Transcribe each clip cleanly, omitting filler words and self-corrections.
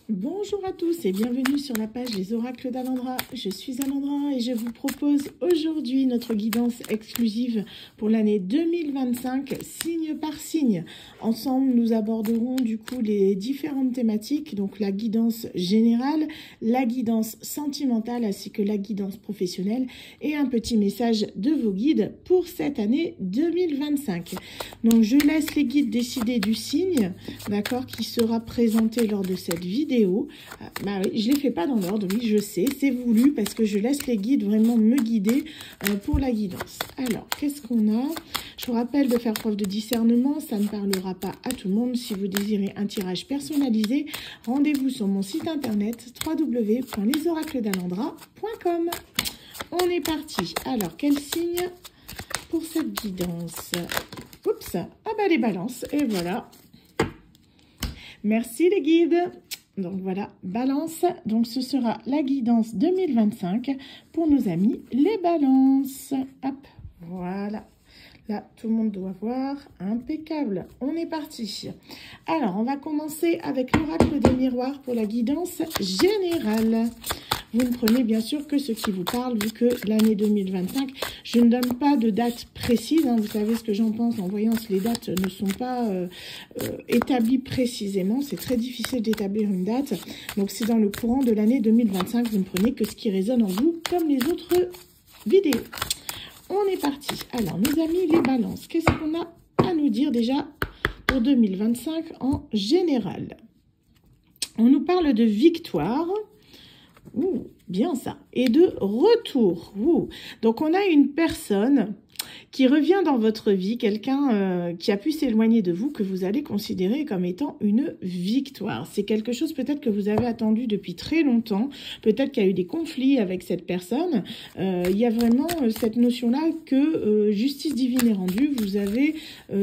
Bonjour à tous et bienvenue sur la page Les Oracles d'Alendra. Je suis Alendra et je vous propose aujourd'hui notre guidance exclusive pour l'année 2025, signe par signe. Ensemble, nous aborderons du coup les différentes thématiques, donc la guidance générale, la guidance sentimentale ainsi que la guidance professionnelle et un petit message de vos guides pour cette année 2025. Donc, je laisse les guides décider du signe, d'accord, qui sera présenté lors de cette vidéo. Bah oui, je ne les fais pas dans l'ordre, oui, je sais, c'est voulu parce que je laisse les guides vraiment me guider pour la guidance. Alors, qu'est-ce qu'on a? Je vous rappelle de faire preuve de discernement, ça ne parlera pas à tout le monde. Si vous désirez un tirage personnalisé, rendez-vous sur mon site internet www.lesoracledalendra.com. On est parti. Alors, quel signe pour cette guidance? Oups, ah bah les balances, et voilà. Merci les guides. Donc voilà, balance. Donc ce sera la guidance 2025 pour nos amis les balances. Hop, voilà. Là, tout le monde doit voir. Impeccable. On est parti. Alors, on va commencer avec l'oracle des miroirs pour la guidance générale. Vous ne prenez bien sûr que ce qui vous parle, vu que l'année 2025, je ne donne pas de date précise. Hein, vous savez ce que j'en pense. En voyance, les dates ne sont pas établies précisément. C'est très difficile d'établir une date. Donc, c'est dans le courant de l'année 2025. Vous ne prenez que ce qui résonne en vous, comme les autres vidéos. On est parti. Alors, nos amis, les balances. Qu'est-ce qu'on a à nous dire déjà pour 2025 en général? On nous parle de victoire. Ouh, bien ça. Et de retour. Ouh. Donc, on a une personne qui revient dans votre vie, quelqu'un qui a pu s'éloigner de vous, que vous allez considérer comme étant une victoire. C'est quelque chose peut-être que vous avez attendu depuis très longtemps, peut-être qu'il y a eu des conflits avec cette personne. Il y a vraiment cette notion-là que justice divine est rendue, vous avez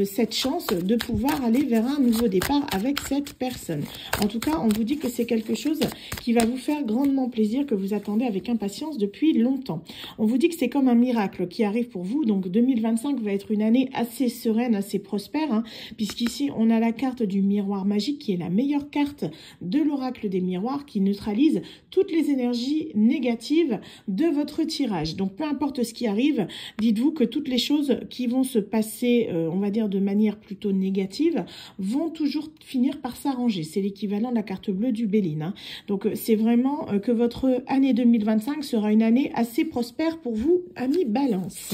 cette chance de pouvoir aller vers un nouveau départ avec cette personne. En tout cas, on vous dit que c'est quelque chose qui va vous faire grandement plaisir, que vous attendez avec impatience depuis longtemps. On vous dit que c'est comme un miracle qui arrive pour vous, donc 2025 va être une année assez sereine, assez prospère, hein, puisqu'ici, on a la carte du miroir magique, qui est la meilleure carte de l'oracle des miroirs, qui neutralise toutes les énergies négatives de votre tirage. Donc, peu importe ce qui arrive, dites-vous que toutes les choses qui vont se passer, on va dire de manière plutôt négative, vont toujours finir par s'arranger. C'est l'équivalent de la carte bleue du Béline. Hein. Donc, c'est vraiment que votre année 2025 sera une année assez prospère pour vous, amis Balance.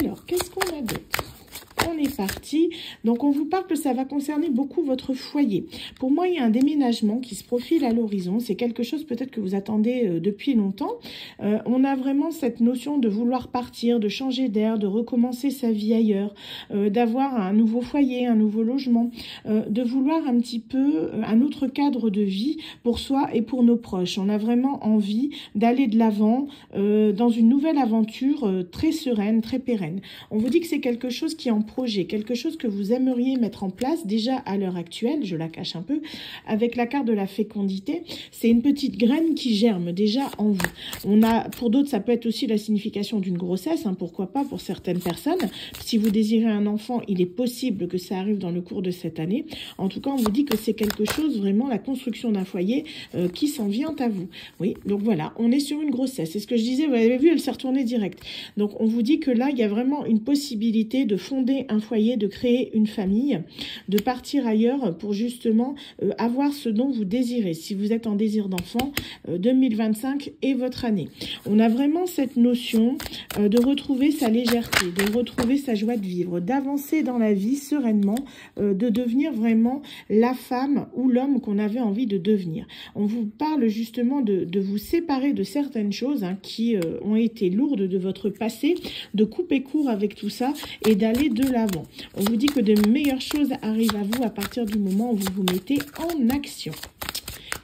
Alors, qu'est-ce qu'on a d'autre? On est parti. Donc, on vous parle que ça va concerner beaucoup votre foyer. Pour moi, il y a un déménagement qui se profile à l'horizon. C'est quelque chose peut-être que vous attendez depuis longtemps. On a vraiment cette notion de vouloir partir, de changer d'air, de recommencer sa vie ailleurs, d'avoir un nouveau foyer, un nouveau logement, de vouloir un petit peu un autre cadre de vie pour soi et pour nos proches. On a vraiment envie d'aller de l'avant dans une nouvelle aventure très sereine, très pérenne. On vous dit que c'est quelque chose qui est en projet, quelque chose que vous aimeriez mettre en place déjà à l'heure actuelle, je la cache un peu, avec la carte de la fécondité, c'est une petite graine qui germe déjà en vous. On a, pour d'autres, ça peut être aussi la signification d'une grossesse, hein, pourquoi pas pour certaines personnes. Si vous désirez un enfant, il est possible que ça arrive dans le cours de cette année. En tout cas, on vous dit que c'est quelque chose, vraiment, la construction d'un foyer qui s'en vient à vous. Oui, donc voilà, on est sur une grossesse. C'est ce que je disais, vous avez vu, elle s'est retournée direct. Donc, on vous dit que là, il y a vraiment une possibilité de fonder un foyer, de créer une famille, de partir ailleurs pour justement avoir ce dont vous désirez. Si vous êtes en désir d'enfant, 2025 est votre année. On a vraiment cette notion de retrouver sa légèreté, de retrouver sa joie de vivre, d'avancer dans la vie sereinement, de devenir vraiment la femme ou l'homme qu'on avait envie de devenir. On vous parle justement de vous séparer de certaines choses hein, qui ont été lourdes de votre passé, de couper court avec tout ça et d'aller de l'avant. On vous dit que de meilleures choses arrivent à vous à partir du moment où vous vous mettez en action.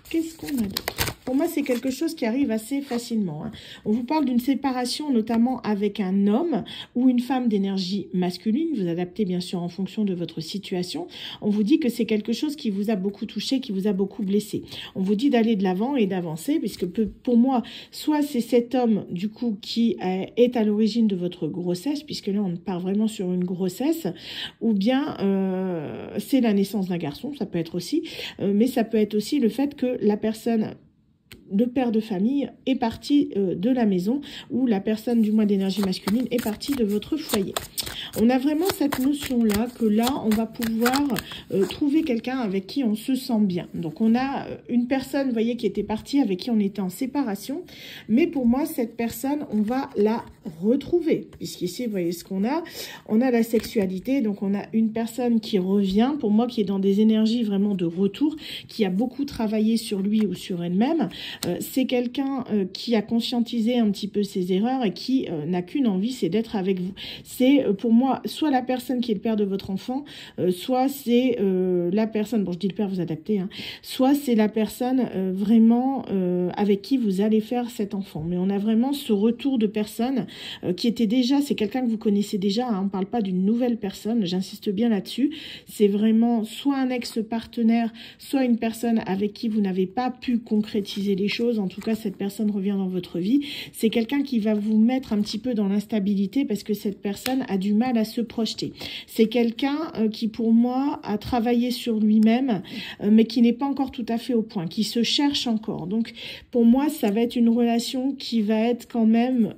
Qu'est-ce qu'on a d'autre? Pour moi, c'est quelque chose qui arrive assez facilement. Hein. On vous parle d'une séparation, notamment avec un homme ou une femme d'énergie masculine. Vous adaptez bien sûr en fonction de votre situation. On vous dit que c'est quelque chose qui vous a beaucoup touché, qui vous a beaucoup blessé. On vous dit d'aller de l'avant et d'avancer, puisque pour moi, soit c'est cet homme, du coup, qui est à l'origine de votre grossesse, puisque là, on part vraiment sur une grossesse, ou bien c'est la naissance d'un garçon, ça peut être aussi, mais ça peut être aussi le fait que la personne, le père de famille, est parti de la maison, ou la personne du moins d'énergie masculine est partie de votre foyer. On a vraiment cette notion-là, que là, on va pouvoir trouver quelqu'un avec qui on se sent bien. Donc, on a une personne, vous voyez, qui était partie, avec qui on était en séparation. Mais pour moi, cette personne, on va la retrouver. Puisqu'ici, vous voyez ce qu'on a. On a la sexualité, donc on a une personne qui revient, pour moi, qui est dans des énergies vraiment de retour, qui a beaucoup travaillé sur lui ou sur elle-même. C'est quelqu'un qui a conscientisé un petit peu ses erreurs et qui n'a qu'une envie, c'est d'être avec vous. C'est pour moi soit la personne qui est le père de votre enfant, soit c'est la personne, bon je dis le père, vous adaptez, hein, soit c'est la personne vraiment avec qui vous allez faire cet enfant. Mais on a vraiment ce retour de personne qui était déjà, c'est quelqu'un que vous connaissez déjà, hein, on ne parle pas d'une nouvelle personne, j'insiste bien là-dessus. C'est vraiment soit un ex-partenaire, soit une personne avec qui vous n'avez pas pu concrétiser les choses. En tout cas, cette personne revient dans votre vie. C'est quelqu'un qui va vous mettre un petit peu dans l'instabilité parce que cette personne a du mal à se projeter. C'est quelqu'un qui, pour moi, a travaillé sur lui-même, mais qui n'est pas encore tout à fait au point, qui se cherche encore. Donc, pour moi, ça va être une relation qui va être quand même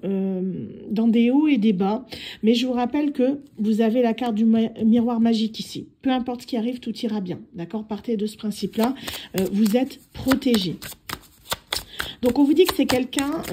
dans des hauts et des bas. Mais je vous rappelle que vous avez la carte du miroir magique ici. Peu importe ce qui arrive, tout ira bien. D'accord? Partez de ce principe-là. Vous êtes protégé. Donc, on vous dit que c'est quelqu'un,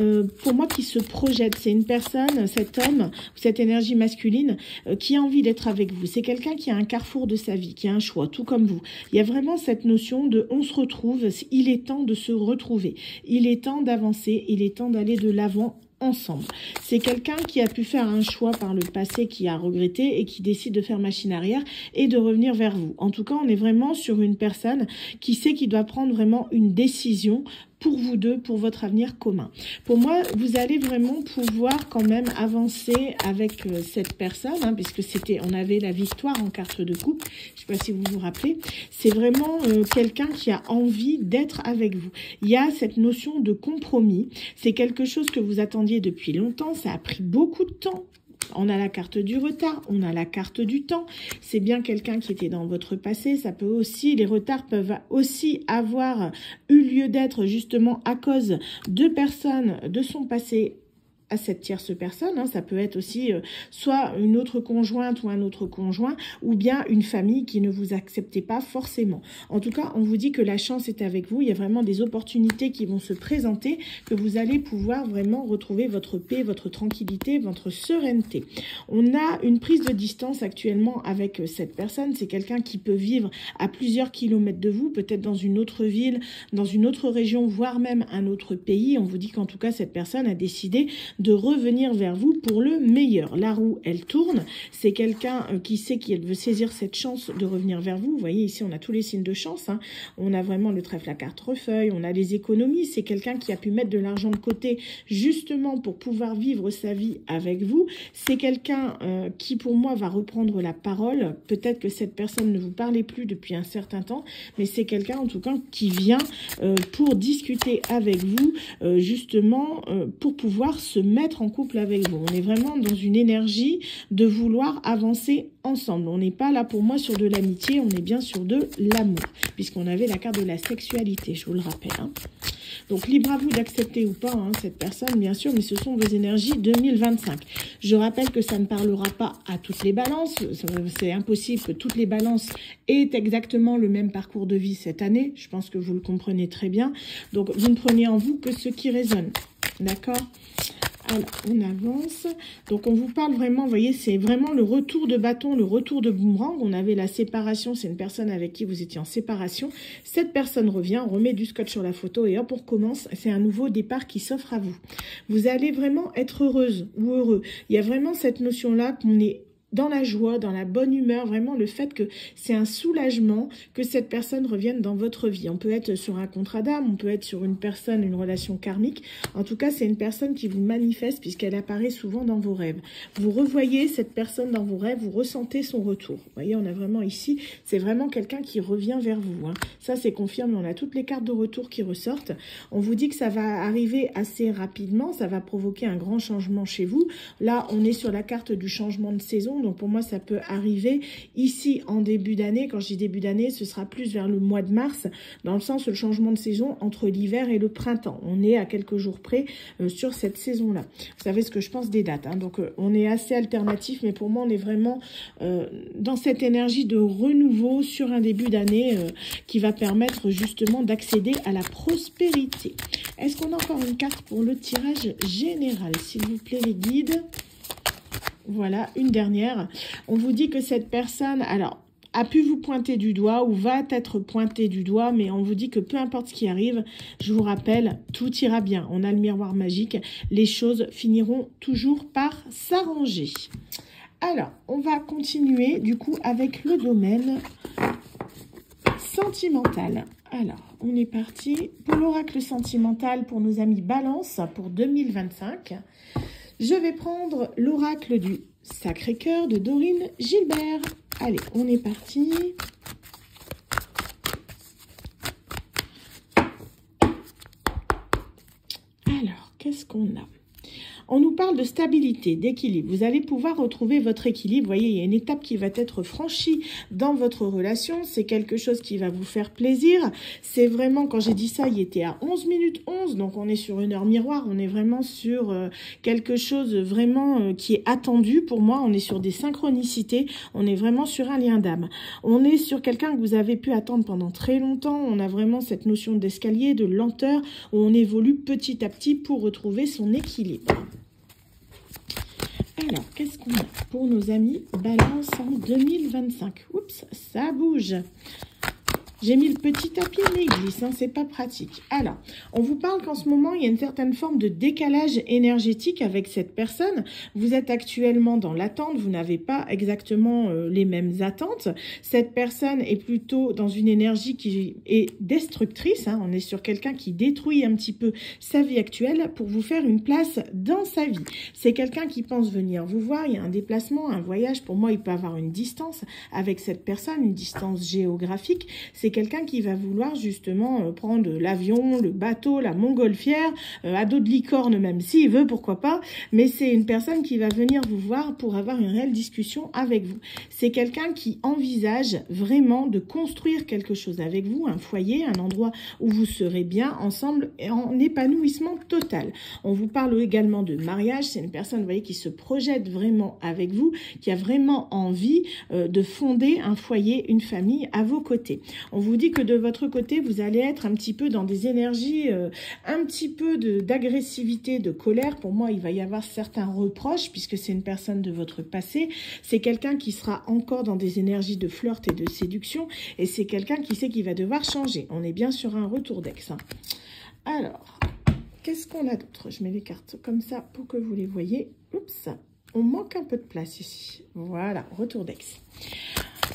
pour moi, qui se projette. C'est une personne, cet homme, cette énergie masculine, qui a envie d'être avec vous. C'est quelqu'un qui a un carrefour de sa vie, qui a un choix, tout comme vous. Il y a vraiment cette notion de « on se retrouve », il est temps de se retrouver. Il est temps d'avancer, il est temps d'aller de l'avant ensemble. C'est quelqu'un qui a pu faire un choix par le passé, qui a regretté et qui décide de faire machine arrière et de revenir vers vous. En tout cas, on est vraiment sur une personne qui sait qu'il doit prendre vraiment une décision pour vous deux, pour votre avenir commun. Pour moi, vous allez vraiment pouvoir quand même avancer avec cette personne, hein, puisque on avait la victoire en carte de coupe. Je ne sais pas si vous vous rappelez. C'est vraiment quelqu'un qui a envie d'être avec vous. Il y a cette notion de compromis. C'est quelque chose que vous attendiez depuis longtemps. Ça a pris beaucoup de temps. On a la carte du retard, on a la carte du temps. C'est bien quelqu'un qui était dans votre passé. Ça peut aussi, les retards peuvent aussi avoir eu lieu d'être justement à cause de personnes de son passé à cette tierce personne. Hein. Ça peut être aussi soit une autre conjointe ou un autre conjoint, ou bien une famille qui ne vous acceptait pas forcément. En tout cas, on vous dit que la chance est avec vous. Il y a vraiment des opportunités qui vont se présenter, que vous allez pouvoir vraiment retrouver votre paix, votre tranquillité, votre sérénité. On a une prise de distance actuellement avec cette personne. C'est quelqu'un qui peut vivre à plusieurs kilomètres de vous, peut-être dans une autre ville, dans une autre région, voire même un autre pays. On vous dit qu'en tout cas, cette personne a décidé de revenir vers vous pour le meilleur. La roue, elle tourne. C'est quelqu'un qui sait qu'il veut saisir cette chance de revenir vers vous. Vous voyez, ici, on a tous les signes de chance. Hein. On a vraiment le trèfle à quatre refeuilles. On a les économies. C'est quelqu'un qui a pu mettre de l'argent de côté justement pour pouvoir vivre sa vie avec vous. C'est quelqu'un qui, pour moi, va reprendre la parole. Peut-être que cette personne ne vous parlait plus depuis un certain temps, mais c'est quelqu'un, en tout cas, qui vient pour discuter avec vous, justement, pour pouvoir se mettre en couple avec vous. On est vraiment dans une énergie de vouloir avancer ensemble. On n'est pas là pour moi sur de l'amitié, on est bien sur de l'amour, puisqu'on avait la carte de la sexualité, je vous le rappelle. Hein. Donc, libre à vous d'accepter ou pas hein, cette personne, bien sûr, mais ce sont vos énergies 2025. Je rappelle que ça ne parlera pas à toutes les balances. C'est impossible que toutes les balances aient exactement le même parcours de vie cette année. Je pense que vous le comprenez très bien. Donc, vous ne prenez en vous que ce qui résonne. D'accord ? Alors, on avance. Donc, on vous parle vraiment, vous voyez, c'est vraiment le retour de bâton, le retour de boomerang. On avait la séparation, c'est une personne avec qui vous étiez en séparation. Cette personne revient, on remet du scotch sur la photo et hop, on recommence. C'est un nouveau départ qui s'offre à vous. Vous allez vraiment être heureuse ou heureux. Il y a vraiment cette notion-là qu'on est dans la joie, dans la bonne humeur, vraiment le fait que c'est un soulagement que cette personne revienne dans votre vie. On peut être sur un contrat d'âme, on peut être sur une personne, une relation karmique. En tout cas, c'est une personne qui vous manifeste puisqu'elle apparaît souvent dans vos rêves. Vous revoyez cette personne dans vos rêves, vous ressentez son retour. Vous voyez, on a vraiment ici, c'est vraiment quelqu'un qui revient vers vous. Hein. Ça, c'est confirmé, on a toutes les cartes de retour qui ressortent. On vous dit que ça va arriver assez rapidement, ça va provoquer un grand changement chez vous. Là, on est sur la carte du changement de saison. Donc pour moi, ça peut arriver ici en début d'année. Quand je dis début d'année, ce sera plus vers le mois de mars, dans le sens le changement de saison entre l'hiver et le printemps. On est à quelques jours près sur cette saison-là. Vous savez ce que je pense des dates. Hein. Donc on est assez alternatif, mais pour moi, on est vraiment dans cette énergie de renouveau sur un début d'année qui va permettre justement d'accéder à la prospérité. Est-ce qu'on a encore une carte pour le tirage général, s'il vous plaît, les guides? Voilà, une dernière. On vous dit que cette personne, alors, a pu vous pointer du doigt ou va être pointé du doigt, mais on vous dit que peu importe ce qui arrive, je vous rappelle, tout ira bien. On a le miroir magique, les choses finiront toujours par s'arranger. Alors, on va continuer du coup avec le domaine sentimental. Alors, on est parti pour l'oracle sentimental pour nos amis Balance pour 2025. Je vais prendre l'oracle du Sacré-Cœur de Dorine Gilbert. Allez, on est parti. Alors, qu'est-ce qu'on a ? On nous parle de stabilité, d'équilibre. Vous allez pouvoir retrouver votre équilibre. Vous voyez, il y a une étape qui va être franchie dans votre relation. C'est quelque chose qui va vous faire plaisir. C'est vraiment, quand j'ai dit ça, il était à 11 minutes 11. Donc, on est sur une heure miroir. On est vraiment sur quelque chose vraiment qui est attendu pour moi. On est sur des synchronicités. On est vraiment sur un lien d'âme. On est sur quelqu'un que vous avez pu attendre pendant très longtemps. On a vraiment cette notion d'escalier, de lenteur, où on évolue petit à petit pour retrouver son équilibre. Alors, qu'est-ce qu'on a pour nos amis Balance en 2025? Oups, ça bouge. J'ai mis le petit tapis, mais il glisse, hein, c'est pas pratique. Alors, on vous parle qu'en ce moment, il y a une certaine forme de décalage énergétique avec cette personne. Vous êtes actuellement dans l'attente, vous n'avez pas exactement les mêmes attentes. Cette personne est plutôt dans une énergie qui est destructrice. Hein. On est sur quelqu'un qui détruit un petit peu sa vie actuelle pour vous faire une place dans sa vie. C'est quelqu'un qui pense venir vous voir. Il y a un déplacement, un voyage. Pour moi, il peut avoir une distance avec cette personne, une distance géographique. C'est quelqu'un qui va vouloir justement prendre l'avion, le bateau, la montgolfière, à dos de licorne même s'il veut, pourquoi pas. Mais c'est une personne qui va venir vous voir pour avoir une réelle discussion avec vous. C'est quelqu'un qui envisage vraiment de construire quelque chose avec vous, un foyer, un endroit où vous serez bien ensemble et en épanouissement total. On vous parle également de mariage. C'est une personne, vous voyez, qui se projette vraiment avec vous, qui a vraiment envie de fonder un foyer, une famille à vos côtés. On vous dit que de votre côté, vous allez être un petit peu dans des énergies, un petit peu d'agressivité, de colère. Pour moi, il va y avoir certains reproches puisque c'est une personne de votre passé. C'est quelqu'un qui sera encore dans des énergies de flirt et de séduction. Et c'est quelqu'un qui sait qu'il va devoir changer. On est bien sur un retour d'ex. Hein. Alors, qu'est-ce qu'on a d'autre? Je mets les cartes comme ça pour que vous les voyez. Oups, on manque un peu de place ici. Voilà, retour d'ex.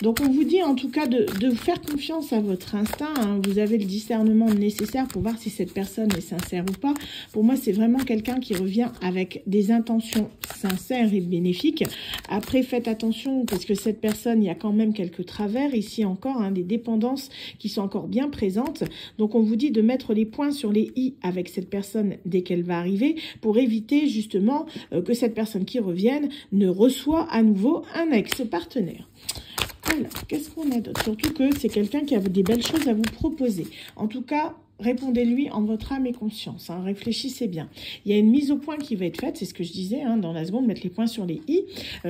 Donc, on vous dit en tout cas de faire confiance à votre instinct. Hein. Vous avez le discernement nécessaire pour voir si cette personne est sincère ou pas. Pour moi, c'est vraiment quelqu'un qui revient avec des intentions sincères et bénéfiques. Après, faites attention parce que cette personne, il y a quand même quelques travers. Ici encore, hein, des dépendances qui sont encore bien présentes. Donc, on vous dit de mettre les points sur les i avec cette personne dès qu'elle va arriver pour éviter justement que cette personne qui revienne ne reçoit à nouveau un ex-partenaire. Alors, qu'est-ce qu'on a d'autre? Surtout que c'est quelqu'un qui a des belles choses à vous proposer. En tout cas, répondez-lui en votre âme et conscience. Hein, réfléchissez bien. Il y a une mise au point qui va être faite, c'est ce que je disais hein, dans la seconde, mettre les points sur les i.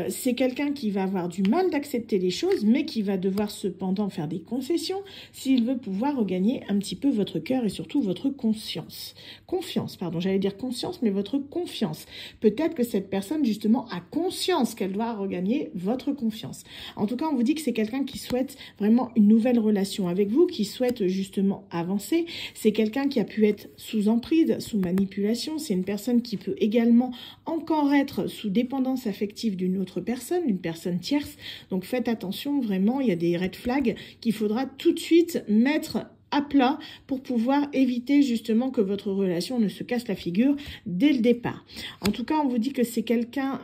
C'est quelqu'un qui va avoir du mal d'accepter les choses, mais qui va devoir cependant faire des concessions s'il veut pouvoir regagner un petit peu votre cœur et surtout votre conscience. Confiance, pardon, j'allais dire conscience, mais votre confiance. Peut-être que cette personne, justement, a conscience qu'elle doit regagner votre confiance. En tout cas, on vous dit que c'est quelqu'un qui souhaite vraiment une nouvelle relation avec vous, qui souhaite justement avancer. C'est quelqu'un qui a pu être sous emprise, sous manipulation. C'est une personne qui peut également encore être sous dépendance affective d'une autre personne, une personne tierce. Donc faites attention, vraiment, il y a des red flags qu'il faudra tout de suite mettre à plat pour pouvoir éviter justement que votre relation ne se casse la figure dès le départ. En tout cas, on vous dit que c'est quelqu'un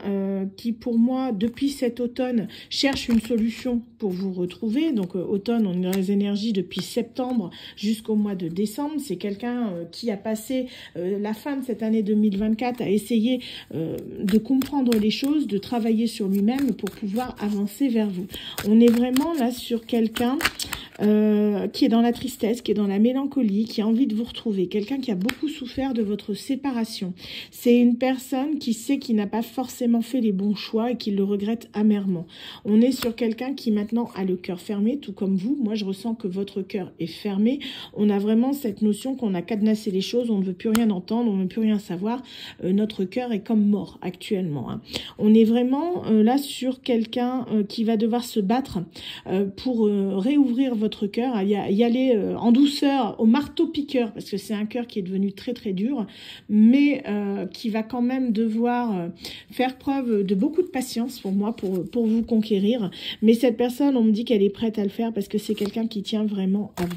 qui, pour moi, depuis cet automne, cherche une solution pour vous retrouver. Donc, automne, on est dans les énergies depuis septembre jusqu'au mois de décembre. C'est quelqu'un qui a passé la fin de cette année 2024 à essayer de comprendre les choses, de travailler sur lui-même pour pouvoir avancer vers vous. On est vraiment là sur quelqu'un qui est dans la tristesse, qui est dans la mélancolie, qui a envie de vous retrouver. Quelqu'un qui a beaucoup souffert de votre séparation. C'est une personne qui sait qu'il n'a pas forcément fait les bons choix et qui le regrette amèrement. On est sur quelqu'un qui maintenant a le cœur fermé, tout comme vous. Moi, je ressens que votre cœur est fermé. On a vraiment cette notion qu'on a cadenassé les choses, on ne veut plus rien entendre, on ne veut plus rien savoir. Notre cœur est comme mort actuellement. Hein. On est vraiment là sur quelqu'un qui va devoir se battre pour réouvrir votre cœur, y aller en douceur, au marteau-piqueur, parce que c'est un cœur qui est devenu très très dur, mais qui va quand même devoir faire preuve de beaucoup de patience pour moi, pour vous conquérir. Mais cette personne, on me dit qu'elle est prête à le faire parce que c'est quelqu'un qui tient vraiment à vous.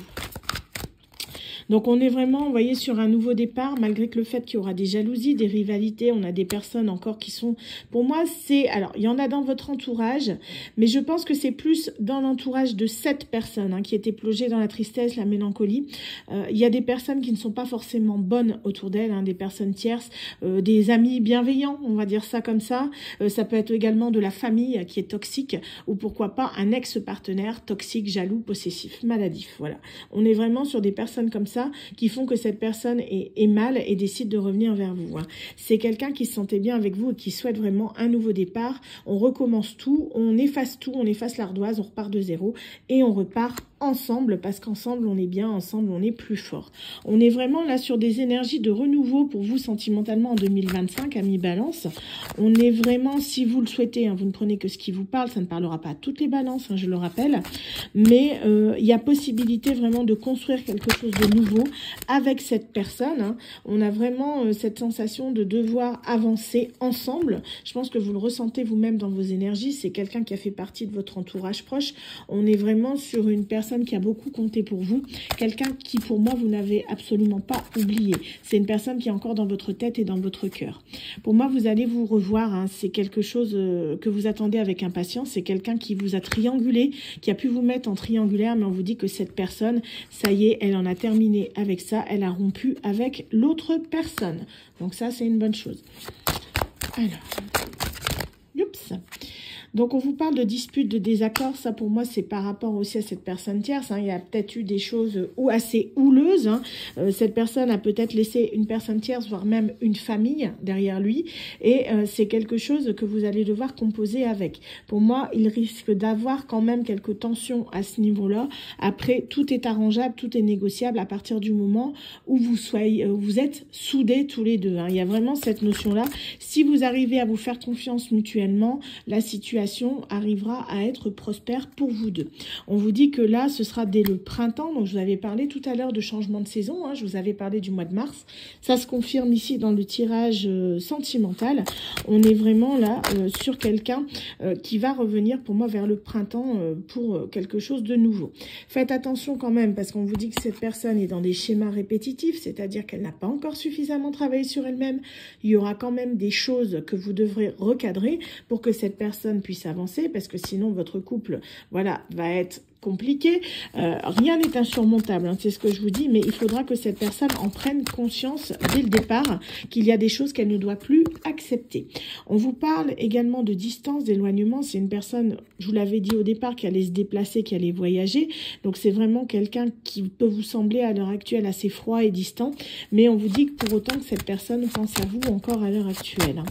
Donc on est vraiment, vous voyez, sur un nouveau départ, malgré que le fait qu'il y aura des jalousies, des rivalités, on a des personnes encore qui sont, pour moi, c'est, alors il y en a dans votre entourage, mais je pense que c'est plus dans l'entourage de cette personne hein, qui était plongée dans la tristesse, la mélancolie. Il y a des personnes qui ne sont pas forcément bonnes autour d'elle, hein, des personnes tierces, des amis bienveillants, on va dire ça comme ça. Ça peut être également de la famille qui est toxique, ou pourquoi pas un ex-partenaire toxique, jaloux, possessif, maladif. Voilà, on est vraiment sur des personnes comme ça, qui font que cette personne est mal et décide de revenir vers vous. Hein. C'est quelqu'un qui se sentait bien avec vous et qui souhaite vraiment un nouveau départ. On recommence tout, on efface l'ardoise, on repart de zéro et on repart ensemble, parce qu'ensemble on est bien, ensemble on est plus fort. On est vraiment là sur des énergies de renouveau pour vous sentimentalement en 2025, amis Balance. On est vraiment, si vous le souhaitez, hein, vous ne prenez que ce qui vous parle, ça ne parlera pas à toutes les balances, hein, je le rappelle, mais il y a possibilité vraiment de construire quelque chose de nouveau avec cette personne. Hein. On a vraiment cette sensation de devoir avancer ensemble. Je pense que vous le ressentez vous-même dans vos énergies. C'est quelqu'un qui a fait partie de votre entourage proche. On est vraiment sur une personne qui a beaucoup compté pour vous. Quelqu'un qui, pour moi, vous n'avez absolument pas oublié. C'est une personne qui est encore dans votre tête et dans votre cœur. Pour moi, vous allez vous revoir. Hein. C'est quelque chose que vous attendez avec impatience. C'est quelqu'un qui vous a triangulé, qui a pu vous mettre en triangulaire, mais on vous dit que cette personne, ça y est, elle en a terminé avec ça. Elle a rompu avec l'autre personne. Donc ça, c'est une bonne chose. Alors, oups. Donc, on vous parle de disputes, de désaccords. Ça, pour moi, c'est par rapport aussi à cette personne tierce. Hein. Il y a peut-être eu des choses assez houleuses. Hein. Cette personne a peut-être laissé une personne tierce, voire même une famille derrière lui. Et c'est quelque chose que vous allez devoir composer avec. Pour moi, il risque d'avoir quand même quelques tensions à ce niveau-là. Après, tout est arrangeable, tout est négociable à partir du moment où vous êtes soudés tous les deux. Hein. Il y a vraiment cette notion-là. Si vous arrivez à vous faire confiance mutuellement, la situation arrivera à être prospère pour vous deux. On vous dit que là, ce sera dès le printemps. Donc, je vous avais parlé tout à l'heure de changement de saison. Hein, je vous avais parlé du mois de mars. Ça se confirme ici dans le tirage sentimental. On est vraiment là sur quelqu'un qui va revenir pour moi vers le printemps pour quelque chose de nouveau. Faites attention quand même parce qu'on vous dit que cette personne est dans des schémas répétitifs, c'est-à-dire qu'elle n'a pas encore suffisamment travaillé sur elle-même. Il y aura quand même des choses que vous devrez recadrer pour que cette personne puisse avancer, parce que sinon votre couple, voilà, va être compliqué. Rien n'est insurmontable, hein, c'est ce que je vous dis, mais il faudra que cette personne en prenne conscience dès le départ qu'il y a des choses qu'elle ne doit plus accepter. On vous parle également de distance, d'éloignement. C'est une personne, je vous l'avais dit au départ, qui allait se déplacer, qui allait voyager. Donc c'est vraiment quelqu'un qui peut vous sembler à l'heure actuelle assez froid et distant, mais on vous dit que pour autant que cette personne pense à vous encore à l'heure actuelle. Hein.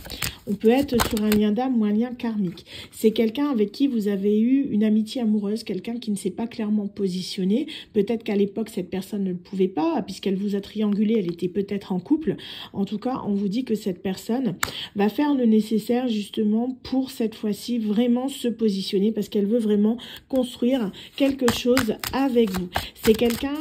On peut être sur un lien d'âme ou un lien karmique. C'est quelqu'un avec qui vous avez eu une amitié amoureuse, quelqu'un qui ne s'est s'est pas clairement positionnée. Peut-être qu'à l'époque, cette personne ne le pouvait pas, puisqu'elle vous a triangulé, elle était peut-être en couple. En tout cas, on vous dit que cette personne va faire le nécessaire justement pour cette fois-ci vraiment se positionner, parce qu'elle veut vraiment construire quelque chose avec vous. C'est quelqu'un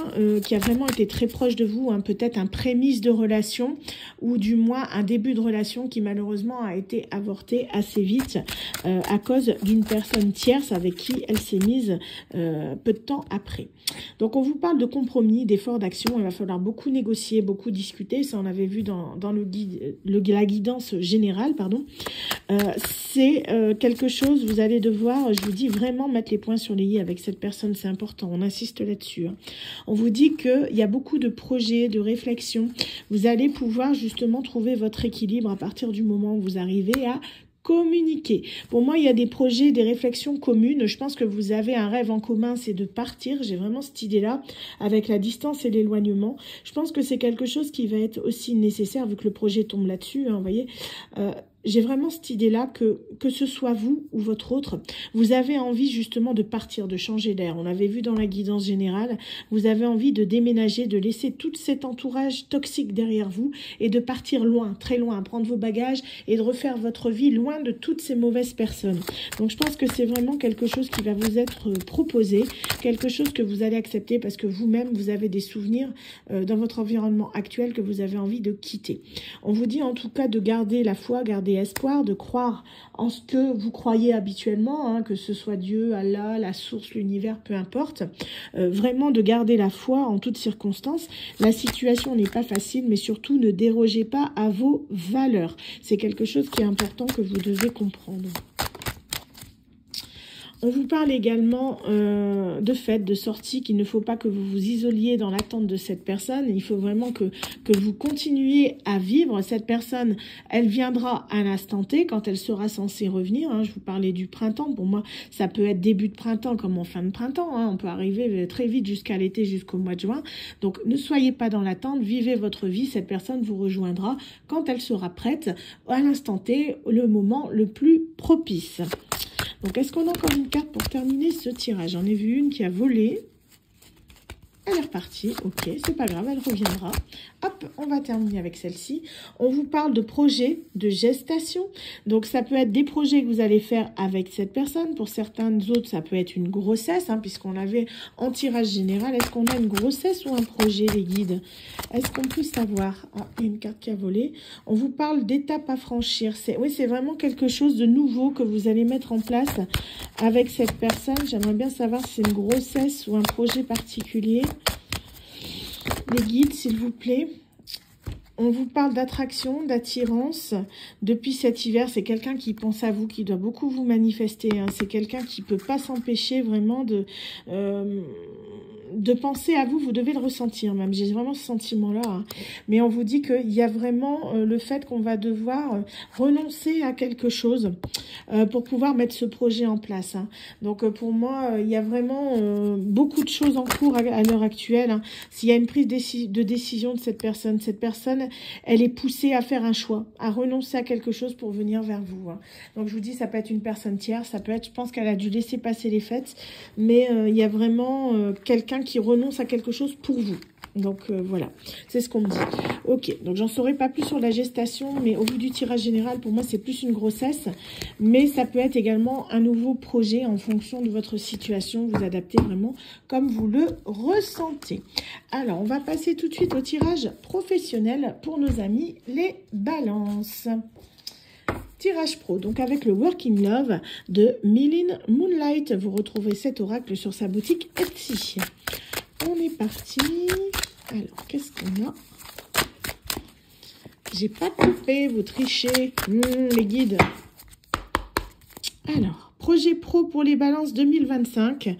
qui a vraiment été très proche de vous, hein, peut-être un prémisse de relation, ou du moins un début de relation qui malheureusement a été avorté assez vite à cause d'une personne tierce avec qui elle s'est mise peu de temps après. Donc on vous parle de compromis, d'efforts d'action. Il va falloir beaucoup négocier, beaucoup discuter. Ça on avait vu dans la guidance générale, pardon. C'est quelque chose, vous allez devoir, je vous dis, vraiment mettre les points sur les i avec cette personne, c'est important, on insiste là-dessus. Hein. On vous dit qu'il y a beaucoup de projets, de réflexions. Vous allez pouvoir justement trouver votre équilibre à partir du moment où vous arrivez à communiquer. Pour moi, il y a des projets, des réflexions communes. Je pense que vous avez un rêve en commun, c'est de partir. J'ai vraiment cette idée-là, avec la distance et l'éloignement. Je pense que c'est quelque chose qui va être aussi nécessaire, vu que le projet tombe là-dessus, hein, vous voyez. J'ai vraiment cette idée-là que ce soit vous ou votre autre, vous avez envie justement de partir, de changer d'air. On l'avait vu dans la guidance générale, vous avez envie de déménager, de laisser tout cet entourage toxique derrière vous et de partir loin, très loin, prendre vos bagages et de refaire votre vie loin de toutes ces mauvaises personnes. Donc je pense que c'est vraiment quelque chose qui va vous être proposé, quelque chose que vous allez accepter parce que vous-même, vous avez des souvenirs dans votre environnement actuel que vous avez envie de quitter. On vous dit en tout cas de garder la foi, garder espoir, de croire en ce que vous croyez habituellement, hein, que ce soit Dieu, Allah, la source, l'univers, peu importe. Vraiment de garder la foi en toutes circonstances. La situation n'est pas facile, mais surtout ne dérogez pas à vos valeurs. C'est quelque chose qui est important que vous devez comprendre. On vous parle également de fêtes, de sorties, qu'il ne faut pas que vous vous isoliez dans l'attente de cette personne. Il faut vraiment que vous continuiez à vivre. Cette personne, elle viendra à l'instant T quand elle sera censée revenir. Hein. Je vous parlais du printemps. Pour moi, ça peut être début de printemps comme en fin de printemps. Hein. On peut arriver très vite jusqu'à l'été, jusqu'au mois de juin. Donc, ne soyez pas dans l'attente. Vivez votre vie. Cette personne vous rejoindra quand elle sera prête, à l'instant T, le moment le plus propice. Donc, est-ce qu'on a encore une carte pour terminer ce tirage? J'en ai vu une qui a volé. Elle est repartie. Ok, c'est pas grave, elle reviendra. Hop, on va terminer avec celle-ci. On vous parle de projets de gestation. Donc, ça peut être des projets que vous allez faire avec cette personne. Pour certains autres, ça peut être une grossesse, hein, puisqu'on l'avait en tirage général. Est-ce qu'on a une grossesse ou un projet, les guides? Est-ce qu'on peut savoir? Ah, il y a une carte qui a volé. On vous parle d'étapes à franchir. Oui, c'est vraiment quelque chose de nouveau que vous allez mettre en place avec cette personne. J'aimerais bien savoir si c'est une grossesse ou un projet particulier. Les guides, s'il vous plaît. On vous parle d'attraction, d'attirance. Depuis cet hiver, c'est quelqu'un qui pense à vous, qui doit beaucoup vous manifester. Hein. C'est quelqu'un qui ne peut pas s'empêcher vraiment de penser à vous. Vous devez le ressentir même. J'ai vraiment ce sentiment-là. Hein. Mais on vous dit qu'il y a vraiment le fait qu'on va devoir renoncer à quelque chose pour pouvoir mettre ce projet en place. Hein. Donc pour moi, il y a vraiment beaucoup de choses en cours à l'heure actuelle. Hein. S'il y a une prise de décision de cette personne, elle est poussée à faire un choix, à renoncer à quelque chose pour venir vers vous. Hein. Donc, je vous dis, ça peut être une personne tierce, ça peut être, je pense qu'elle a dû laisser passer les fêtes, mais il y a vraiment quelqu'un qui renonce à quelque chose pour vous. Donc, voilà, c'est ce qu'on me dit. Ok, donc j'en saurai pas plus sur la gestation, mais au vu du tirage général, pour moi, c'est plus une grossesse, mais ça peut être également un nouveau projet en fonction de votre situation. Vous adaptez vraiment comme vous le ressentez. Alors, on va passer tout de suite au tirage professionnel pour nos amis les balances. Tirage pro, donc avec le Working Love de Mylene Moonlight. Vous retrouvez cet oracle sur sa boutique Etsy. On est parti. Alors, qu'est-ce qu'on a? J'ai pas coupé, vous trichez. Les guides. Alors, projet pro pour les balances 2025.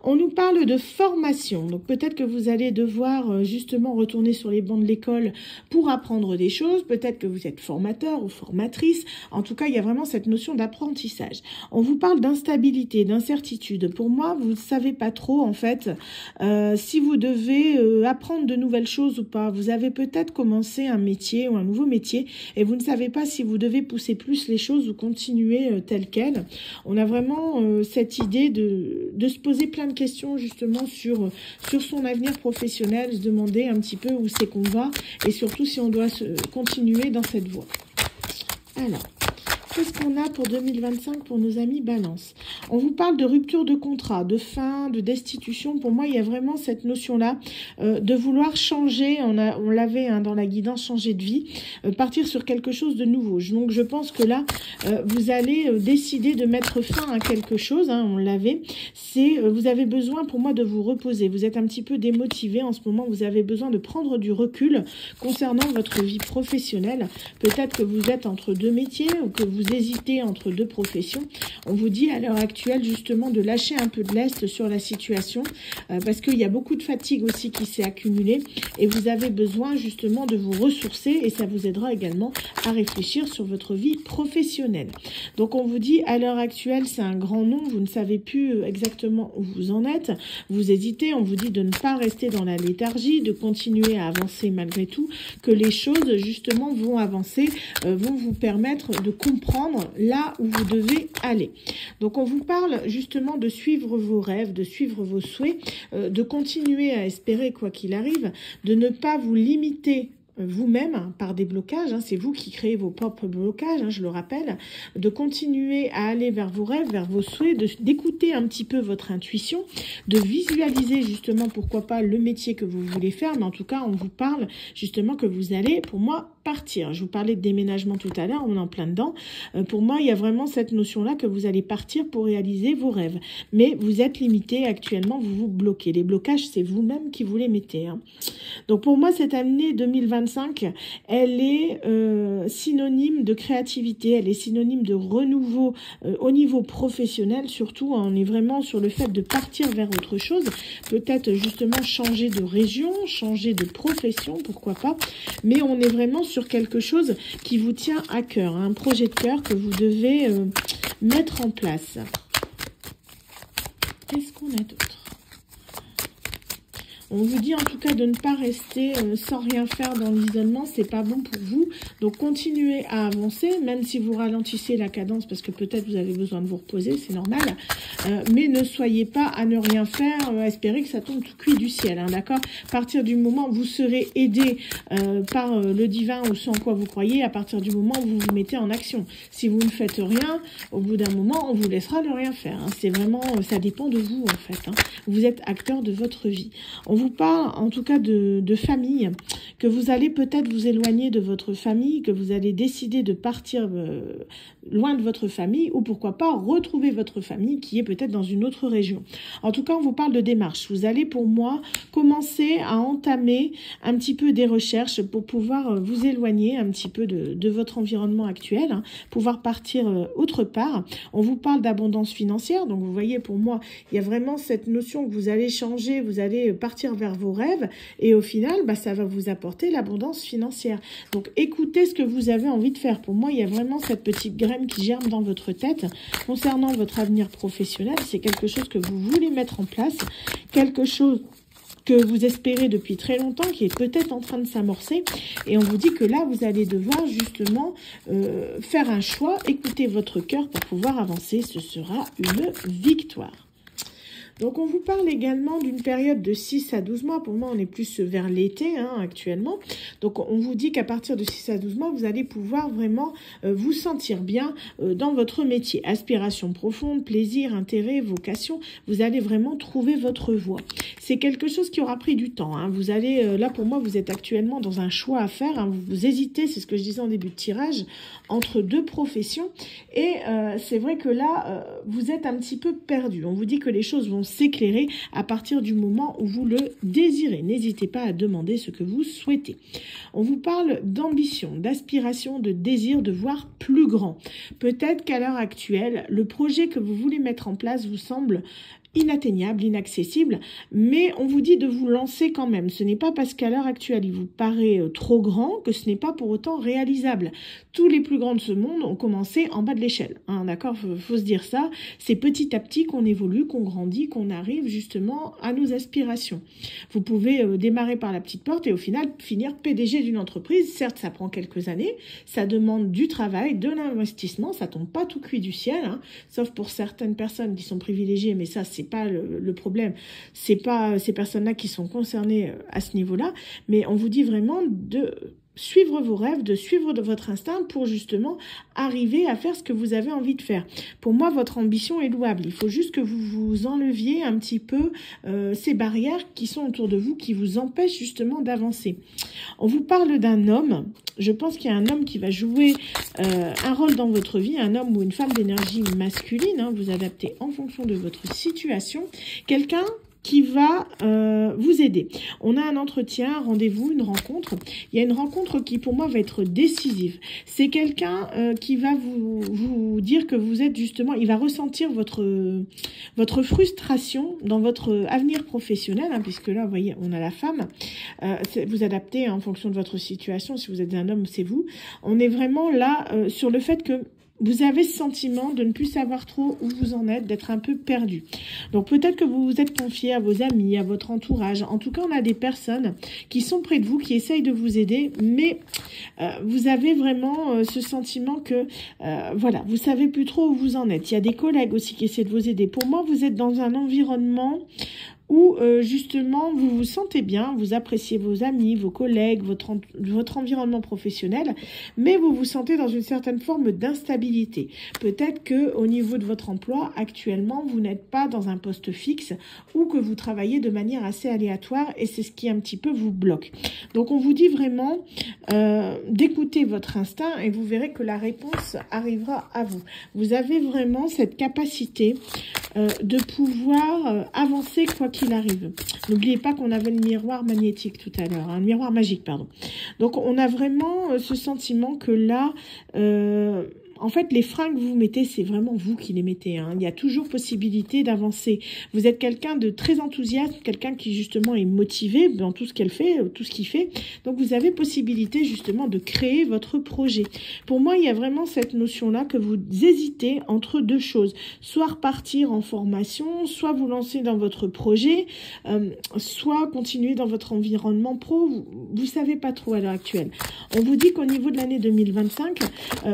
On nous parle de formation. Donc, peut-être que vous allez devoir justement retourner sur les bancs de l'école pour apprendre des choses. Peut-être que vous êtes formateur ou formatrice. En tout cas, il y a vraiment cette notion d'apprentissage. On vous parle d'instabilité, d'incertitude. Pour moi, vous ne savez pas trop, en fait, si vous devez apprendre de nouvelles choses ou pas. Vous avez peut-être commencé un métier ou un nouveau métier et vous ne savez pas si vous devez pousser plus les choses ou continuer telles quelles. On a vraiment cette idée de se poser plein de questions justement sur son avenir professionnel, se demander un petit peu où c'est qu'on va et surtout si on doit continuer dans cette voie. Alors, qu'est-ce qu'on a pour 2025 pour nos amis Balance? On vous parle de rupture de contrat, de fin, de destitution. Pour moi, il y a vraiment cette notion-là de vouloir changer. On l'avait dans la guidance, changer de vie, partir sur quelque chose de nouveau. Donc, je pense que là, vous allez décider de mettre fin à quelque chose. On l'avait. Vous avez besoin, pour moi, de vous reposer. Vous êtes un petit peu démotivé en ce moment. Vous avez besoin de prendre du recul concernant votre vie professionnelle. Peut-être que vous êtes entre deux métiers ou que vous hésitez entre deux professions. On vous dit à l'heure actuelle justement de lâcher un peu de lest sur la situation parce qu'il y a beaucoup de fatigue aussi qui s'est accumulée et vous avez besoin justement de vous ressourcer et ça vous aidera également à réfléchir sur votre vie professionnelle. Donc on vous dit à l'heure actuelle c'est un grand non, vous ne savez plus exactement où vous en êtes, vous hésitez, on vous dit de ne pas rester dans la léthargie, de continuer à avancer malgré tout, que les choses justement vont avancer, vont vous permettre de comprendre là où vous devez aller. Donc on vous parle justement de suivre vos rêves, de suivre vos souhaits, de continuer à espérer quoi qu'il arrive, de ne pas vous limiter vous-même par des blocages, c'est vous qui créez vos propres blocages, je le rappelle, de continuer à aller vers vos rêves, vers vos souhaits, d'écouter un petit peu votre intuition, de visualiser justement pourquoi pas le métier que vous voulez faire, mais en tout cas on vous parle justement que vous allez, pour moi, partir. Je vous parlais de déménagement tout à l'heure, on est en plein dedans. Pour moi, il y a vraiment cette notion-là que vous allez partir pour réaliser vos rêves. Mais vous êtes limité actuellement, vous vous bloquez. Les blocages, c'est vous-même qui vous les mettez. Donc pour moi, cette année 2025, elle est synonyme de créativité, elle est synonyme de renouveau au niveau professionnel. Surtout, on est vraiment sur le fait de partir vers autre chose. Peut-être justement changer de région, changer de profession, pourquoi pas. Mais on est vraiment sur quelque chose qui vous tient à cœur, un projet de cœur que vous devez mettre en place. Qu'est-ce qu'on a d'autre? On vous dit en tout cas de ne pas rester sans rien faire dans l'isolement, c'est pas bon pour vous. Donc continuez à avancer, même si vous ralentissez la cadence parce que peut-être vous avez besoin de vous reposer, c'est normal. Mais ne soyez pas à ne rien faire, espérez que ça tombe tout cuit du ciel, d'accord? À partir du moment où vous serez aidé par le divin ou ce en quoi vous croyez, à partir du moment où vous vous mettez en action. Si vous ne faites rien, au bout d'un moment, on vous laissera ne rien faire. C'est vraiment, ça dépend de vous en fait. Vous êtes acteur de votre vie. On vous parle en tout cas de famille, que vous allez peut-être vous éloigner de votre famille, que vous allez décider de partir loin de votre famille ou pourquoi pas retrouver votre famille qui est peut-être dans une autre région. En tout cas, on vous parle de démarche. Vous allez pour moi commencer à entamer un petit peu des recherches pour pouvoir vous éloigner un petit peu de votre environnement actuel, pouvoir partir autre part. On vous parle d'abondance financière, donc vous voyez pour moi, il y a vraiment cette notion que vous allez changer, vous allez partir vers vos rêves et au final, ça va vous apporter l'abondance financière. Donc écoutez ce que vous avez envie de faire. Pour moi, il y a vraiment cette petite graine qui germe dans votre tête concernant votre avenir professionnel. C'est quelque chose que vous voulez mettre en place, quelque chose que vous espérez depuis très longtemps, qui est peut-être en train de s'amorcer. Et on vous dit que là, vous allez devoir justement faire un choix, écouter votre cœur pour pouvoir avancer. Ce sera une victoire. Donc, on vous parle également d'une période de 6 à 12 mois. Pour moi, on est plus vers l'été actuellement. Donc, on vous dit qu'à partir de 6 à 12 mois, vous allez pouvoir vraiment vous sentir bien dans votre métier. Aspiration profonde, plaisir, intérêt, vocation. Vous allez vraiment trouver votre voie. C'est quelque chose qui aura pris du temps. Vous allez, là, pour moi, vous êtes actuellement dans un choix à faire. Vous hésitez, c'est ce que je disais en début de tirage, entre deux professions. Et c'est vrai que là, vous êtes un petit peu perdu. On vous dit que les choses vont s'éclairer à partir du moment où vous le désirez. N'hésitez pas à demander ce que vous souhaitez. On vous parle d'ambition, d'aspiration, de désir de voir plus grand. Peut-être qu'à l'heure actuelle, le projet que vous voulez mettre en place vous semble inatteignable, inaccessible, mais on vous dit de vous lancer quand même. Ce n'est pas parce qu'à l'heure actuelle, il vous paraît trop grand que ce n'est pas pour autant réalisable. Tous les plus grands de ce monde ont commencé en bas de l'échelle. D'accord, faut se dire ça. C'est petit à petit qu'on évolue, qu'on grandit, qu'on arrive justement à nos aspirations. Vous pouvez démarrer par la petite porte et au final finir PDG d'une entreprise. Certes, ça prend quelques années, ça demande du travail, de l'investissement, ça tombe pas tout cuit du ciel, sauf pour certaines personnes qui sont privilégiées, mais ça, c'est pas le problème. C'est pas ces personnes-là qui sont concernées à ce niveau-là, mais on vous dit vraiment de suivre vos rêves, de suivre votre instinct pour justement arriver à faire ce que vous avez envie de faire. Pour moi, votre ambition est louable. Il faut juste que vous vous enleviez un petit peu ces barrières qui sont autour de vous, qui vous empêchent justement d'avancer. On vous parle d'un homme. Je pense qu'il y a un homme qui va jouer un rôle dans votre vie, un homme ou une femme d'énergie masculine. Hein, vous adaptez en fonction de votre situation. Quelqu'un qui va vous aider. On a un entretien, un rendez-vous, une rencontre. Il y a une rencontre qui, pour moi, va être décisive. C'est quelqu'un qui va vous dire que vous êtes justement... Il va ressentir votre frustration dans votre avenir professionnel, hein, puisque là, vous voyez, on a la femme. Vous adaptez en fonction de votre situation. Si vous êtes un homme, c'est vous. On est vraiment là sur le fait que vous avez ce sentiment de ne plus savoir trop où vous en êtes, d'être un peu perdu. Donc peut-être que vous vous êtes confié à vos amis, à votre entourage. En tout cas, on a des personnes qui sont près de vous, qui essayent de vous aider, mais vous avez vraiment ce sentiment que, voilà, vous savez plus trop où vous en êtes. Il y a des collègues aussi qui essaient de vous aider. Pour moi, vous êtes dans un environnement où justement vous vous sentez bien, vous appréciez vos amis, vos collègues, votre environnement professionnel, mais vous vous sentez dans une certaine forme d'instabilité. Peut-être que au niveau de votre emploi, actuellement, vous n'êtes pas dans un poste fixe ou que vous travaillez de manière assez aléatoire et c'est ce qui un petit peu vous bloque. Donc on vous dit vraiment d'écouter votre instinct et vous verrez que la réponse arrivera à vous. Vous avez vraiment cette capacité de pouvoir avancer quoi qu'il arrive. N'oubliez pas qu'on avait le miroir magnétique tout à l'heure, hein, le miroir magique, pardon. Donc on a vraiment ce sentiment que là, en fait, les freins que vous mettez, c'est vraiment vous qui les mettez. Hein. Il y a toujours possibilité d'avancer. Vous êtes quelqu'un de très enthousiaste, quelqu'un qui justement est motivé dans tout ce qu'elle fait, tout ce qu'il fait. Donc vous avez possibilité justement de créer votre projet. Pour moi, il y a vraiment cette notion-là que vous hésitez entre deux choses. Soit repartir en formation, soit vous lancer dans votre projet, soit continuer dans votre environnement pro. Vous savez pas trop à l'heure actuelle. On vous dit qu'au niveau de l'année 2025,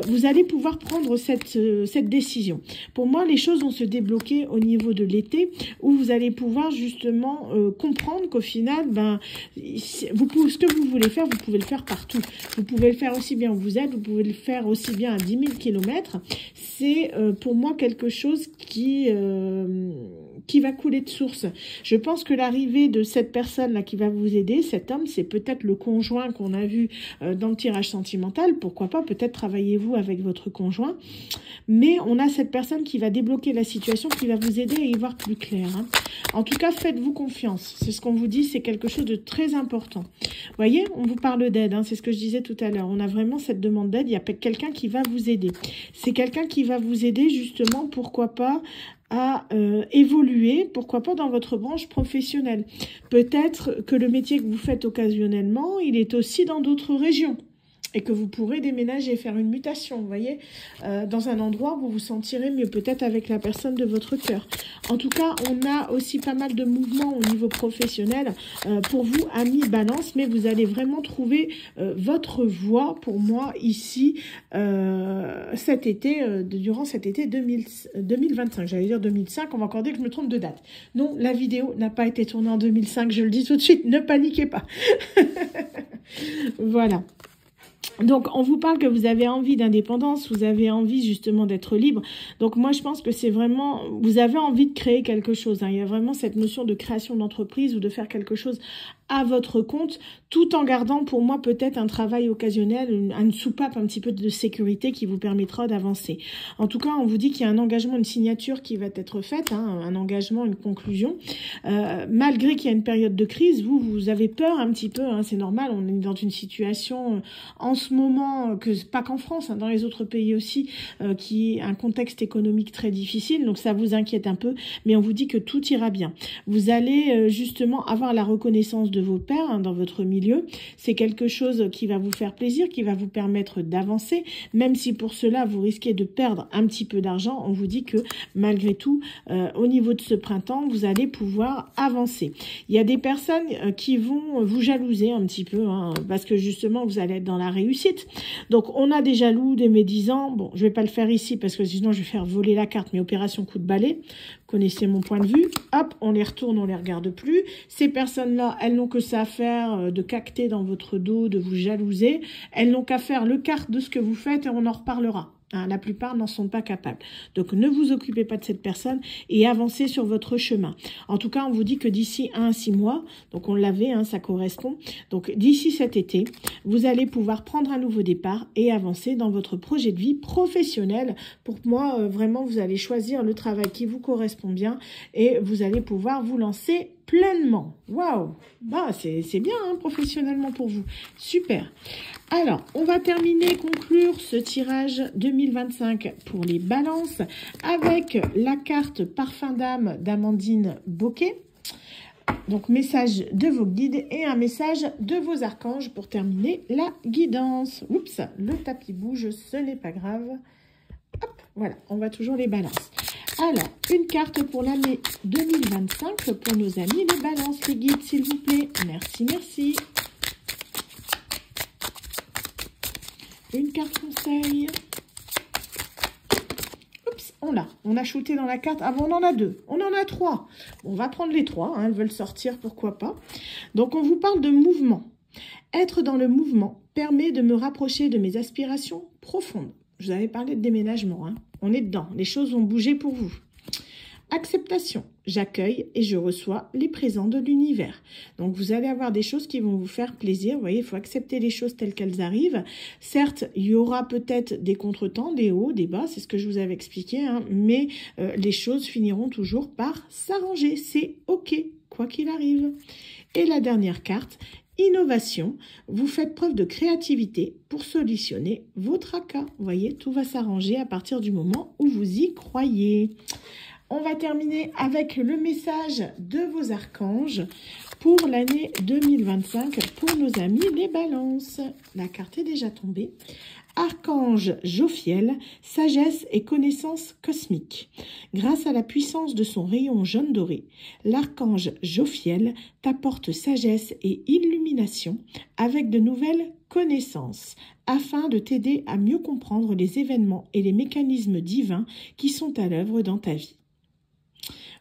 vous allez pouvoir prendre cette décision. Pour moi, les choses vont se débloquer au niveau de l'été où vous allez pouvoir justement comprendre qu'au final, ce que vous voulez faire, vous pouvez le faire partout. Vous pouvez le faire aussi bien où vous êtes, vous pouvez le faire aussi bien à 10 000 km. C'est pour moi quelque chose qui va couler de source. Je pense que l'arrivée de cette personne-là qui va vous aider, cet homme, c'est peut-être le conjoint qu'on a vu dans le tirage sentimental. Pourquoi pas, peut-être travaillez-vous avec votre conjoint. Mais on a cette personne qui va débloquer la situation, qui va vous aider à y voir plus clair. Hein. En tout cas, faites-vous confiance. C'est ce qu'on vous dit, c'est quelque chose de très important. Vous voyez, on vous parle d'aide, hein, c'est ce que je disais tout à l'heure. On a vraiment cette demande d'aide, il y a quelqu'un qui va vous aider. C'est quelqu'un qui va vous aider justement, pourquoi pas, à évoluer, pourquoi pas dans votre branche professionnelle. Peut-être que le métier que vous faites occasionnellement, il est aussi dans d'autres régions. Et que vous pourrez déménager, faire une mutation, vous voyez, dans un endroit où vous vous sentirez mieux, peut-être avec la personne de votre cœur. En tout cas, on a aussi pas mal de mouvements au niveau professionnel pour vous, amis Balance, mais vous allez vraiment trouver votre voie, pour moi, ici, cet été, durant cet été 2025. J'allais dire 2005, on va accorder que je me trompe de date. Non, la vidéo n'a pas été tournée en 2005, je le dis tout de suite, ne paniquez pas. Voilà. Donc, on vous parle que vous avez envie d'indépendance, vous avez envie justement d'être libre. Donc, moi, je pense que c'est vraiment... Vous avez envie de créer quelque chose. Hein. Il y a vraiment cette notion de création d'entreprise ou de faire quelque chose à votre compte, tout en gardant pour moi peut-être un travail occasionnel, une soupape un petit peu de sécurité qui vous permettra d'avancer. En tout cas, on vous dit qu'il y a un engagement, une signature qui va être faite, hein, un engagement, une conclusion. Malgré qu'il y a une période de crise, vous avez peur un petit peu, hein, c'est normal, on est dans une situation en ce moment, pas qu'en France, hein, dans les autres pays aussi, qui est un contexte économique très difficile, donc ça vous inquiète un peu, mais on vous dit que tout ira bien. Vous allez justement avoir la reconnaissance de vos pairs, hein, dans votre milieu. C'est quelque chose qui va vous faire plaisir, qui va vous permettre d'avancer, même si pour cela vous risquez de perdre un petit peu d'argent. On vous dit que malgré tout, au niveau de ce printemps, vous allez pouvoir avancer. Il y a des personnes qui vont vous jalouser un petit peu, hein, parce que justement vous allez être dans la réussite. Donc on a des jaloux, des médisants. Bon, je vais pas le faire ici parce que sinon je vais faire voler la carte, mais opération coup de balai. Vous connaissez mon point de vue. Hop, on les retourne, on les regarde plus. Ces personnes-là, elles n'ont que ça à faire de cacter dans votre dos, de vous jalouser. Elles n'ont qu'à faire le quart de ce que vous faites et on en reparlera. Hein, la plupart n'en sont pas capables. Donc, ne vous occupez pas de cette personne et avancez sur votre chemin. En tout cas, on vous dit que d'ici 1 à 6 mois, donc on l'avait, hein, ça correspond. Donc, d'ici cet été, vous allez pouvoir prendre un nouveau départ et avancer dans votre projet de vie professionnel. Pour moi, vraiment, vous allez choisir le travail qui vous correspond bien et vous allez pouvoir vous lancer pleinement. Waouh! Bah, c'est bien, hein, professionnellement pour vous. Super. Alors, on va conclure ce tirage 2025 pour les balances avec la carte Parfum d'âme d'Amandine Bocquet. Donc, message de vos guides et un message de vos archanges pour terminer la guidance. Oups, le tapis bouge, ce n'est pas grave. Hop, voilà, on va toujours les balances. Alors, une carte pour l'année 2025 pour nos amis les balances, les guides, s'il vous plaît. Merci, merci. Une carte conseil. Oups, on a shooté dans la carte. Ah bon, on en a 2. On en a 3. Bon, on va prendre les 3. Hein, elles veulent sortir, pourquoi pas. Donc, on vous parle de mouvement. Être dans le mouvement permet de me rapprocher de mes aspirations profondes. Je vous avais parlé de déménagement. Hein. On est dedans. Les choses vont bouger pour vous. Acceptation. J'accueille et je reçois les présents de l'univers. Donc, vous allez avoir des choses qui vont vous faire plaisir. Vous voyez, il faut accepter les choses telles qu'elles arrivent. Certes, il y aura peut-être des contretemps, des hauts, des bas. C'est ce que je vous avais expliqué. Hein, mais les choses finiront toujours par s'arranger. C'est OK, quoi qu'il arrive. Et la dernière carte, innovation. Vous faites preuve de créativité pour solutionner vos tracas. Vous voyez, tout va s'arranger à partir du moment où vous y croyez. On va terminer avec le message de vos archanges pour l'année 2025 pour nos amis les balances. La carte est déjà tombée. Archange Jophiel, sagesse et connaissance cosmique. Grâce à la puissance de son rayon jaune doré, l'archange Jophiel t'apporte sagesse et illumination avec de nouvelles connaissances afin de t'aider à mieux comprendre les événements et les mécanismes divins qui sont à l'œuvre dans ta vie.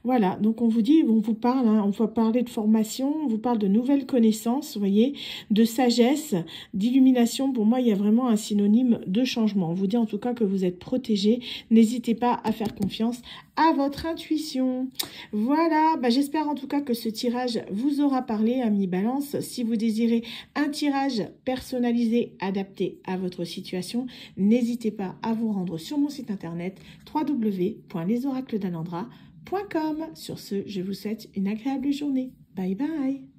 Voilà, donc on vous dit, on vous parle, hein, on va parler de formation, on vous parle de nouvelles connaissances, vous voyez, de sagesse, d'illumination. Pour moi, il y a vraiment un synonyme de changement. On vous dit en tout cas que vous êtes protégés. N'hésitez pas à faire confiance à votre intuition. Voilà, bah, j'espère en tout cas que ce tirage vous aura parlé, amis Balance. Si vous désirez un tirage personnalisé, adapté à votre situation, n'hésitez pas à vous rendre sur mon site internet www.lesoraclesdalandra.com. Sur ce, je vous souhaite une agréable journée. Bye bye.